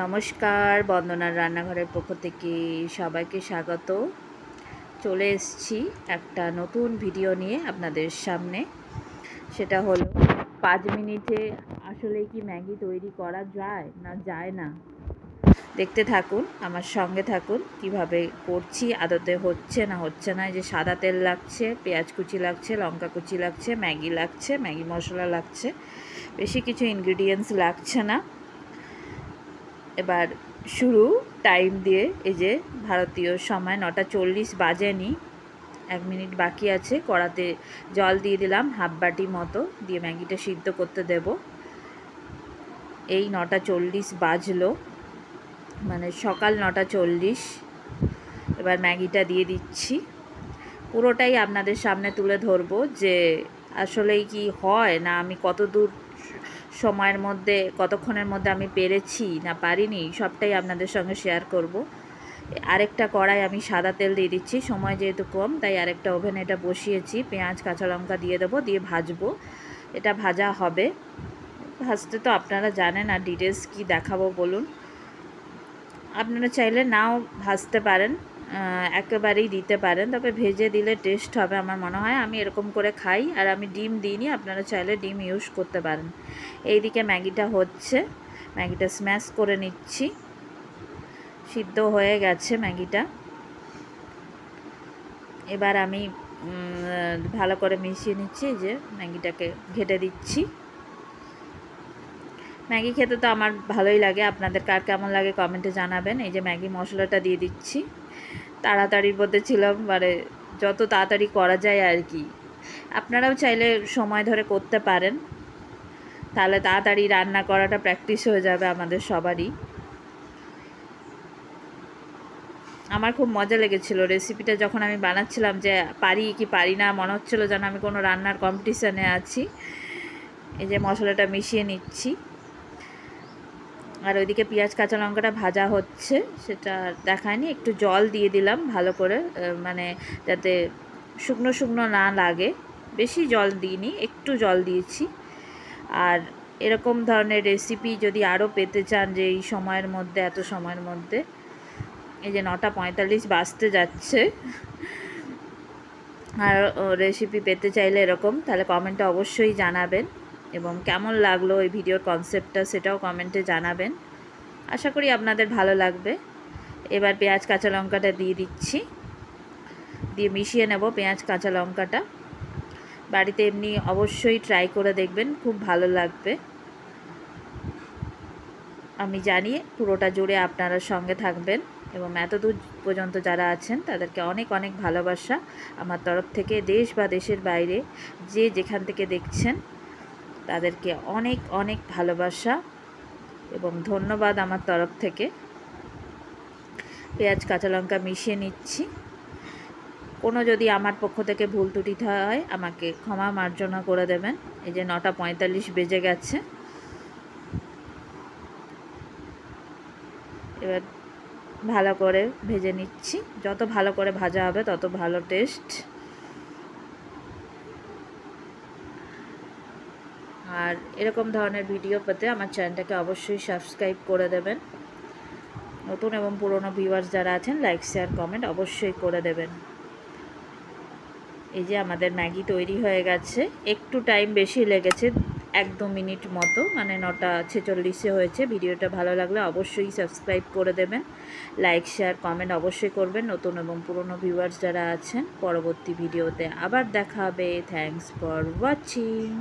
নমস্কার, বন্দনার রান্নাঘরের পক্ষ থেকে সবাইকে স্বাগত। চলে এসেছি একটা নতুন ভিডিও নিয়ে আপনাদের সামনে। সেটা হলো 5 মিনিটে আসলে কি ম্যাগি তৈরি করা যায় না যায় না। দেখতে থাকুন, আমার সঙ্গে থাকুন কিভাবে করছি, আদতে হচ্ছে না হচ্ছে না। যে সাদা তেল লাগছে, পেঁয়াজ কুচি লাগছে, লঙ্কা কুচি লাগছে, ম্যাগি লাগছে, ম্যাগি মশলা লাগছে, বেশি কিছু ইনগ্রিডিয়েন্টস লাগছে না। এবার শুরু টাইম দিয়ে। এই যে ভারতীয় সময় 9:40 বাজেনি, 1 মিনিট বাকি আছে। কড়াতে জল দিয়ে দিলাম হাফ বাটি মতো, দিয়ে ম্যাগিটা সিদ্ধ করতে দেব। এই 9:40 বাজলো, মানে সকাল 9:40। এবার ম্যাগিটা দিয়ে দিচ্ছি। পুরোটাই আপনাদের সামনে তুলে ধরবো যে আসলেই কি হয় না, আমি কত দূর সময়ের মধ্যে, কতক্ষণের মধ্যে আমি পেরেছি না পারিনি, সবটাই আপনাদের সঙ্গে শেয়ার করব। আরেকটা কড়াই আমি সাদা তেল দিয়ে দিচ্ছি, সময় যেহেতু কম তাই আরেকটা ওভেনে এটা বসিয়েছি। পেঁয়াজ কাঁচা লঙ্কা দিয়ে দেবো, দিয়ে ভাজবো। এটা ভাজা হবে। ভাজতে তো আপনারা জানেন, আর ডিটেলস কি দেখাবো বলুন। আপনারা চাইলে নাও ভাজতে পারেন, একেবারেই দিতে পারেন, তবে ভেজে দিলে টেস্ট হবে আমার মনে হয়। আমি এরকম করে খাই, আর আমি ডিম দিইনি, আপনারা চাইলে ডিম ইউজ করতে পারেন। এইদিকে ম্যাগিটা হচ্ছে, ম্যাগিটা স্ম্যাশ করে নিচ্ছি। সিদ্ধ হয়ে গেছে ম্যাগিটা। এবার আমি ভালো করে মিশিয়ে নিচ্ছি। যে ম্যাগিটাকে ঘেটে দিচ্ছি। ম্যাগি খেতে তো আমার ভালোই লাগে, আপনাদের কার কেমন লাগে কমেন্টে জানাবেন। এই যে ম্যাগি মশলাটা দিয়ে দিচ্ছি। তাড়াতাড়ির মধ্যে ছিলাম, মানে যত তাড়াতাড়ি করা যায় আর কি। আপনারাও চাইলে সময় ধরে করতে পারেন, তাহলে তাড়াতাড়ি রান্না করাটা প্র্যাকটিস হয়ে যাবে আমাদের সবারই। আমার খুব মজা লেগেছিল রেসিপিটা যখন আমি বানাচ্ছিলাম, যে পারি কি পারি না, মনে হচ্ছিলো যেন আমি কোনো রান্নার কম্পিটিশানে আছি। এই যে মশলাটা মিশিয়ে নিচ্ছি, আর ওইদিকে পেঁয়াজ কাঁচা লঙ্কাটা ভাজা হচ্ছে, সেটা দেখায়নি। একটু জল দিয়ে দিলাম ভালো করে, মানে যাতে শুকনো শুকনো না লাগে। বেশি জল দিইনি, একটু জল দিয়েছি। আর এরকম ধরনের রেসিপি যদি আরও পেতে চান, যে এই সময়ের মধ্যে, এত সময়ের মধ্যে, এই যে 9:45 বাজতে যাচ্ছে, আর রেসিপি পেতে চাইলে এরকম, তাহলে কমেন্টে অবশ্যই জানাবেন। এবং কেমন লাগলো এই ভিডিওর কনসেপ্টটা, সেটাও কমেন্টে জানাবেন। আশা করি আপনাদের ভালো লাগবে। এবার পেঁয়াজ কাঁচা লঙ্কাটা দিয়ে দিচ্ছি, দিয়ে মিশিয়ে নেব পেঁয়াজ কাঁচা লঙ্কাটা। বাড়িতে এমনি অবশ্যই ট্রাই করে দেখবেন, খুব ভালো লাগবে। আমি জানি পুরোটা জুড়ে আপনারা সঙ্গে থাকবেন, এবং এতদূর পর্যন্ত যারা আছেন তাদেরকে অনেক অনেক ভালোবাসা আমার তরফ থেকে। দেশ বা দেশের বাইরে যে যেখান থেকে দেখছেন তাদেরকে অনেক অনেক ভালোবাসা এবং ধন্যবাদ আমার তরফ থেকে। পেঁয়াজ কাঁচা লঙ্কা মিশিয়ে নিচ্ছি। কোনো যদি আমার পক্ষ থেকে ভুল ত্রুটি হয় আমাকে ক্ষমা মার্জনা করে দেবেন। এই যে 9:45 বেজে গেছে। এবার ভালো করে ভেজে নিচ্ছি। যত ভালো করে ভাজা হবে তত ভালো টেস্ট। আর এরকম ধরনের ভিডিও পেতে আমার চ্যানেলটাকে অবশ্যই সাবস্ক্রাইব করে দেবেন। নতুন এবং পুরনো ভিউয়ার্স যারা আছেন লাইক শেয়ার কমেন্ট অবশ্যই করে দেবেন। এই যে আমাদের ম্যাগি তৈরি হয়ে গেছে। একটু টাইম বেশি লেগেছে, 1-2 মিনিট মতো, মানে 9:46 হয়েছে। ভিডিওটা ভালো লাগলে অবশ্যই সাবস্ক্রাইব করে দেবেন, লাইক শেয়ার কমেন্ট অবশ্যই করবেন। নতুন এবং পুরনো ভিউয়ার্স যারা আছেন, পরবর্তী ভিডিওতে আবার দেখা হবে। Thanks for watching.